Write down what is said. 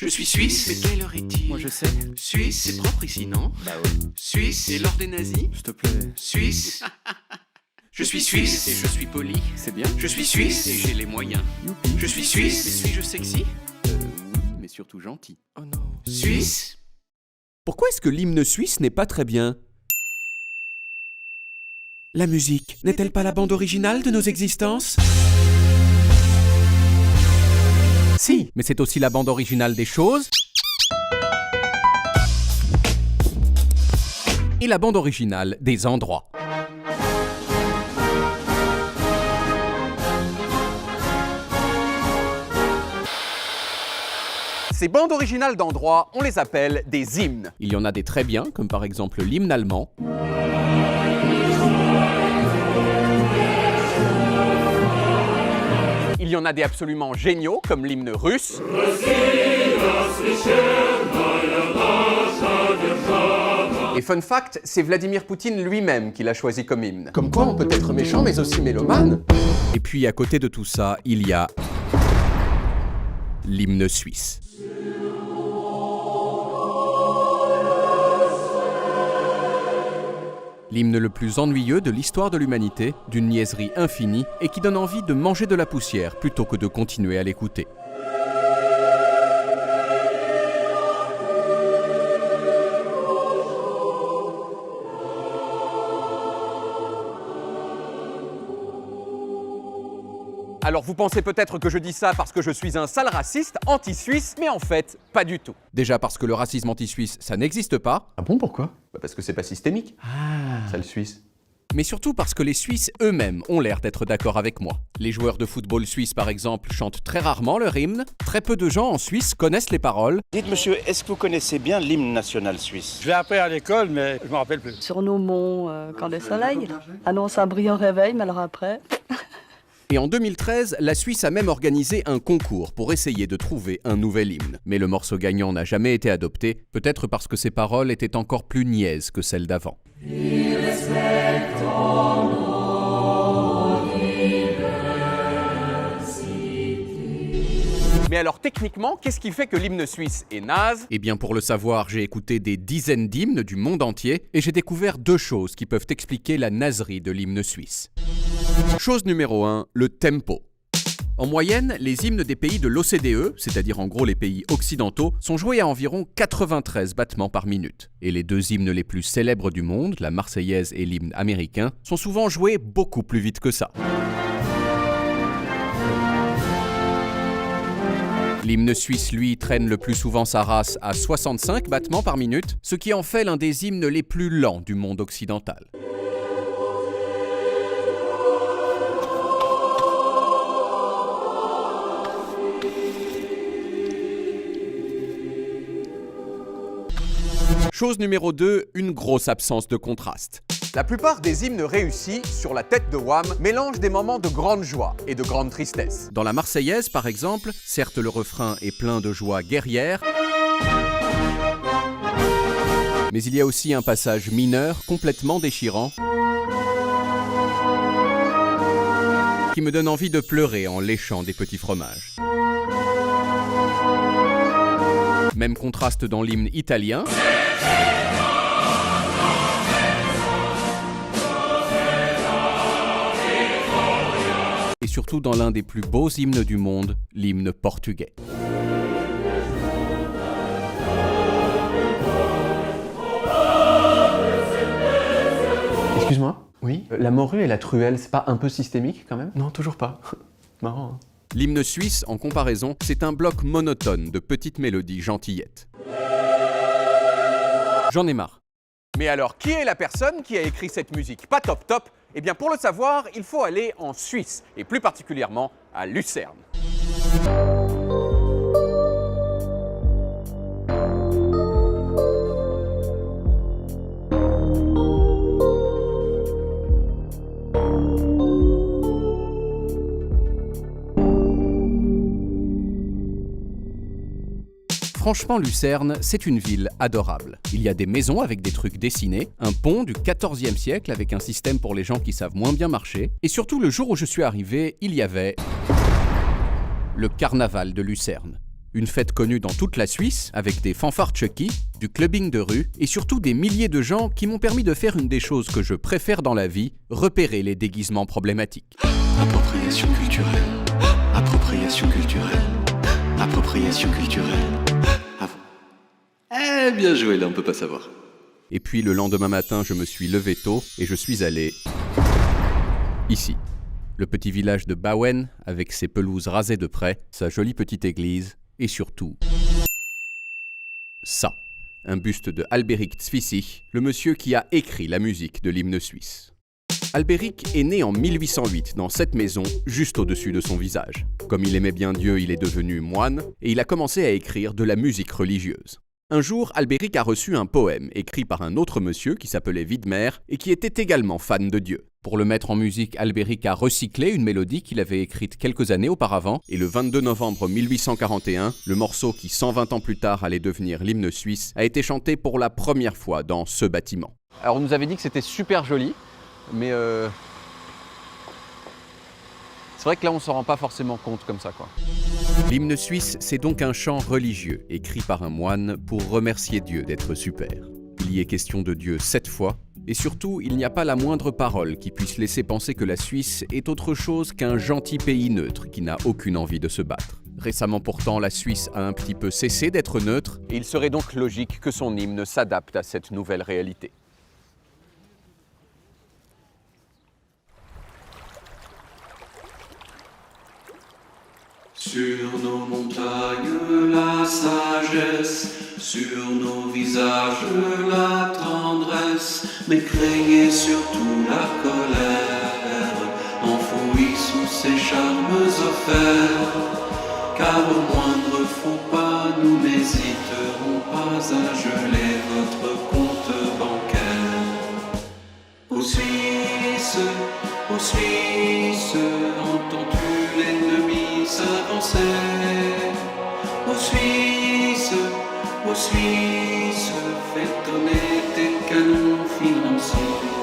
Je suis suisse, mais quelle heure est-il? Moi je sais. Suisse, c'est propre ici, non? Bah oui. Suisse, et l'or des nazis? S'il te plaît. Suisse. Je suis suisse et je suis poli. C'est bien. Je suis suisse et j'ai les moyens. Youpi. Je suis suisse, mais suis-je sexy? Oui, mais surtout gentil. Oh non. Suisse? Pourquoi est-ce que l'hymne suisse n'est pas très bien? La musique n'est-elle pas la bande originale de nos existences? Si, mais c'est aussi la bande originale des choses et la bande originale des endroits. Ces bandes originales d'endroits, on les appelle des hymnes. Il y en a des très bien, comme par exemple l'hymne allemand. Il y en a des absolument géniaux, comme l'hymne russe. Et fun fact, c'est Vladimir Poutine lui-même qui l'a choisi comme hymne. Comme quoi on peut être méchant mais aussi mélomane. Et puis à côté de tout ça, il y a l'hymne suisse. L'hymne le plus ennuyeux de l'histoire de l'humanité, d'une niaiserie infinie et qui donne envie de manger de la poussière plutôt que de continuer à l'écouter. Alors vous pensez peut-être que je dis ça parce que je suis un sale raciste, anti-suisse, mais en fait, pas du tout. Déjà parce que le racisme anti-suisse, ça n'existe pas, Ah bon, pourquoi? Parce que c'est pas systémique. Sale suisse. mais surtout parce que les Suisses eux-mêmes ont l'air d'être d'accord avec moi. Les joueurs de football suisses par exemple chantent très rarement leur hymne, très peu de gens en Suisse connaissent les paroles, Dites monsieur, est-ce que vous connaissez bien l'hymne national suisse? Je l'ai appris à l'école, mais je ne me rappelle plus. Sur nos monts, quand le soleil annonce un brillant réveil, mais alors après... et en 2013, la Suisse a même organisé un concours pour essayer de trouver un nouvel hymne. Mais le morceau gagnant n'a jamais été adopté, peut-être parce que ses paroles étaient encore plus niaises que celles d'avant. Mais alors techniquement, qu'est-ce qui fait que l'hymne suisse est naze? Eh bien pour le savoir, j'ai écouté des dizaines d'hymnes du monde entier et j'ai découvert deux choses qui peuvent expliquer la nazerie de l'hymne suisse. Chose numéro 1, le tempo. En moyenne, les hymnes des pays de l'OCDE, c'est-à-dire en gros les pays occidentaux, sont joués à environ 93 battements par minute. Et les deux hymnes les plus célèbres du monde, la Marseillaise et l'hymne américain, sont souvent joués beaucoup plus vite que ça. L'hymne suisse, lui, traîne le plus souvent sa race à 65 battements par minute, ce qui en fait l'un des hymnes les plus lents du monde occidental. Chose numéro 2, une grosse absence de contraste. La plupart des hymnes réussis, sur la tête de Wham, mélangent des moments de grande joie et de grande tristesse. Dans la Marseillaise, par exemple, certes le refrain est plein de joie guerrière, mais il y a aussi un passage mineur complètement déchirant qui me donne envie de pleurer en léchant des petits fromages. Même contraste dans l'hymne italien. Et surtout dans l'un des plus beaux hymnes du monde, l'hymne portugais. Excuse-moi? Oui? La morue et la truelle, c'est pas un peu systémique quand même? Non, toujours pas. Marrant, hein? L'hymne suisse, en comparaison, c'est un bloc monotone de petites mélodies gentillettes. J'en ai marre. Mais alors, qui est la personne qui a écrit cette musique pas top top? Eh bien, pour le savoir, il faut aller en Suisse, et plus particulièrement à Lucerne. Franchement, Lucerne, c'est une ville adorable. Il y a des maisons avec des trucs dessinés, un pont du XIVe siècle avec un système pour les gens qui savent moins bien marcher, et surtout le jour où je suis arrivé, il y avait le carnaval de Lucerne. Une fête connue dans toute la Suisse, avec des fanfares Chucky, du clubbing de rue et surtout des milliers de gens qui m'ont permis de faire une des choses que je préfère dans la vie, repérer les déguisements problématiques. Appropriation culturelle. Appropriation culturelle. Appropriation culturelle. Eh, bien joué, là, on peut pas savoir. Et puis le lendemain matin, je me suis levé tôt et je suis allé ici. Le petit village de Bauen, avec ses pelouses rasées de près, sa jolie petite église, et surtout ça, un buste de Albéric Zwisig, le monsieur qui a écrit la musique de l'hymne suisse. Albéric est né en 1808 dans cette maison, juste au-dessus de son visage. Comme il aimait bien Dieu, il est devenu moine, et il a commencé à écrire de la musique religieuse. Un jour, Albéric a reçu un poème écrit par un autre monsieur qui s'appelait Widmer et qui était également fan de Dieu. Pour le mettre en musique, Albéric a recyclé une mélodie qu'il avait écrite quelques années auparavant et le 22 novembre 1841, le morceau qui 120 ans plus tard allait devenir l'hymne suisse a été chanté pour la première fois dans ce bâtiment. Alors on nous avait dit que c'était super joli, mais c'est vrai que là on s'en rend pas forcément compte comme ça, quoi. L'hymne suisse, c'est donc un chant religieux écrit par un moine pour remercier Dieu d'être super. Il y est question de Dieu 7 fois, et surtout, il n'y a pas la moindre parole qui puisse laisser penser que la Suisse est autre chose qu'un gentil pays neutre qui n'a aucune envie de se battre. Récemment pourtant, la Suisse a un petit peu cessé d'être neutre, Et il serait donc logique que son hymne s'adapte à cette nouvelle réalité. Sur nos montagnes, la sagesse, sur nos visages, la tendresse, mais craignez surtout la colère, enfouie sous ces charmes offerts, car au moindre faux pas, nous n'hésiterons pas à geler votre compte bancaire. Ô Suisse, entends-tu l'ennemi s'avancer? Ô Suisse, fais tonner tes canons financiers.